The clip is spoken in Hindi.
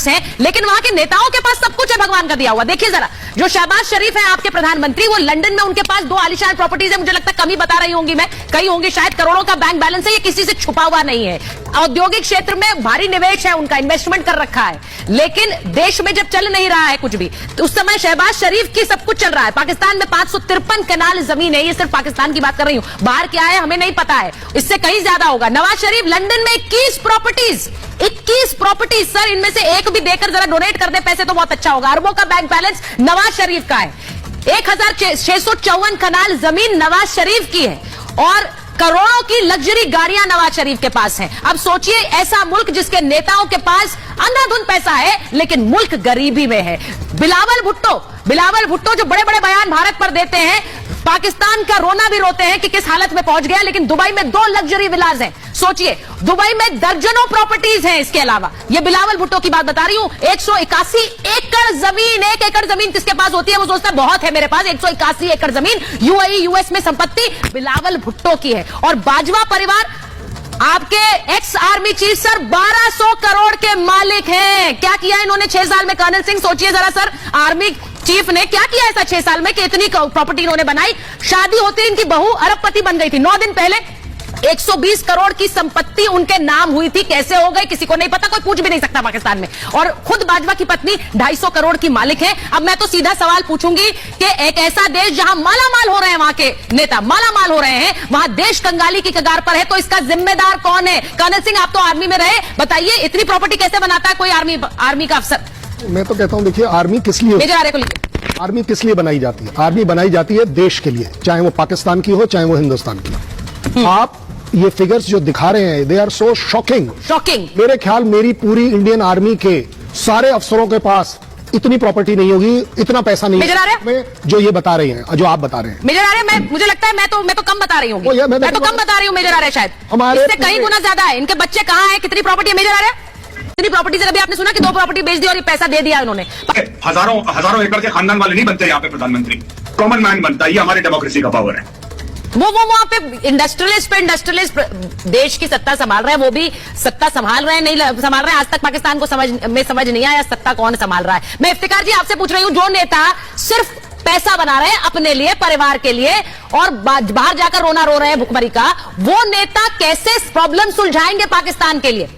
पास है, लेकिन वहां के नेताओं के पास सब कुछ है भगवान का दिया हुआ। देखिए जरा, जो शहबाज शरीफ है आपके प्रधानमंत्री, वो लंदन में उनके पास 2 आलीशान प्रॉपर्टीज है। मुझे लगता है कमी बता रही होंगी मैं, कई होंगी शायद, करोड़ों का बैंक बैलेंस है, ये किसी से छुपा हुआ नहीं है। औद्योगिक क्षेत्र में भारी निवेश है उनका, इन्वेस्टमेंट कर रखा है, लेकिन देश में जब चल नहीं रहा है कुछ भी, तो उस समय शहबाज शरीफ की सब कुछ चल रहा है। पाकिस्तान में 553 कनाल जमीन है, ये सिर्फ पाकिस्तान की बात कर रही हूं, बाहर क्या है हमें नहीं पता है, इससे कहीं ज्यादा होगा। नवाज शरीफ लंदन में 21 प्रॉपर्टीज सर, इनमें से एक भी देकर जरा डोनेट कर दे पैसे तो बहुत अच्छा होगा। अरबों का बैंक बैलेंस नवाज शरीफ का है, 1654 कनाल जमीन नवाज शरीफ की है, और करोड़ों की लग्जरी गाड़ियां नवाज शरीफ के पास हैं। अब सोचिए, ऐसा मुल्क जिसके नेताओं के पास अंधाधुंध पैसा है, लेकिन मुल्क गरीबी में है। बिलावल भुट्टो जो बड़े बड़े बयान भारत पर देते हैं, पाकिस्तान का रोना भी रोते हैं कि किस हालत में पहुंच गया, लेकिन दुबई में 2 लग्जरी विलाज हैं। सोचिए, दुबई में दर्जनों प्रॉपर्टीज हैं। इसके अलावा ये बिलावल भुट्टो की बात बता रही हूं, 181 एकड़ जमीन, 1 एकड़ जमीन किसके पास होती है, वो सोचता है बहुत है मेरे पास, 181 एकड़ जमीन यूएई यूएस में संपत्ति बिलावल भुट्टो की है। और बाजवा परिवार, आपके ex army chief sir, 1200 crore के मालिक हैं। क्या किया इन्होंने 6 साल में? कर्नल सिंह सोचिए जरा सर, आर्मी चीफ ने क्या किया ऐसा 6 साल में कि इतनी प्रॉपर्टी इन्होंने बनाई। शादी होती इनकी बहू अरबपति बन गई थी। 9 दिन पहले 120 करोड़ की संपत्ति उनके नाम हुई थी, कैसे हो गई किसी को नहीं पता, कोई पूछ भी नहीं सकता पाकिस्तान में। और खुद बाजवा की पत्नी 250 करोड़ की मालिक है। अब मैं तो सीधा सवाल पूछूंगी कि एक ऐसा देश जहां मालामाल हो रहे हैं, वहां के नेता मालामाल हो रहे हैं, वहां देश कंगाली की कगार पर है, तो इसका जिम्मेदार कौन है? कर्नल सिंह, आप तो आर्मी में रहे, बताइए इतनी प्रॉपर्टी कैसे बनाता है कोई आर्मी का अफसर? मैं तो कहता हूं, देखिए आर्मी किस लिए, मेजर आर्य को लीजिए। आर्मी किस लिए बनाई जाती है? आर्मी बनाई जाती है देश के लिए, चाहे वो पाकिस्तान की हो चाहे वो हिंदुस्तान की हो। आप ये फिगर्स जो दिखा रहे हैं, दे आर सो शॉकिंग। मेरे ख्याल मेरी पूरी इंडियन आर्मी के सारे अफसरों के पास इतनी प्रॉपर्टी नहीं होगी, इतना पैसा नहीं है जो ये बता रहे हैं, जो आप बता रहे हैं। मेजर आर्य, मुझे लगता है मैं तो कम बता रही हूँ, मैं तो कम बता रही हूँ मेजर आर्य, शायद हमारे इससे कहीं गुना ज्यादा है। इनके बच्चे कहाँ हैं, कितनी प्रॉपर्टी है मेजर आर्य? कितनी प्रॉपर्टी से? अभी आपने सुना कि 2 प्रॉपर्टी बेच दी और ये पैसा दे दिया उन्होंने। हजारों एकड़ के खानदान वाले नहीं बनते यहाँ पे प्रधानमंत्री, कॉमन मैन बनता है। ये हमारी डेमोक्रेसी का पावर है। वो वहां पे इंडस्ट्रियलिस्ट देश की सत्ता संभाल रहे हैं, वो भी सत्ता संभाल रहे हैं, नहीं संभाल रहे हैं। आज तक पाकिस्तान को समझ नहीं आया सत्ता कौन संभाल रहा है। मैं इफ्तिकार जी आपसे पूछ रही हूं, जो नेता सिर्फ पैसा बना रहे हैं अपने लिए, परिवार के लिए, और बाहर जाकर रोना रो रहे हैं भुखमरी का, वो नेता कैसे प्रॉब्लम सुलझाएंगे पाकिस्तान के लिए?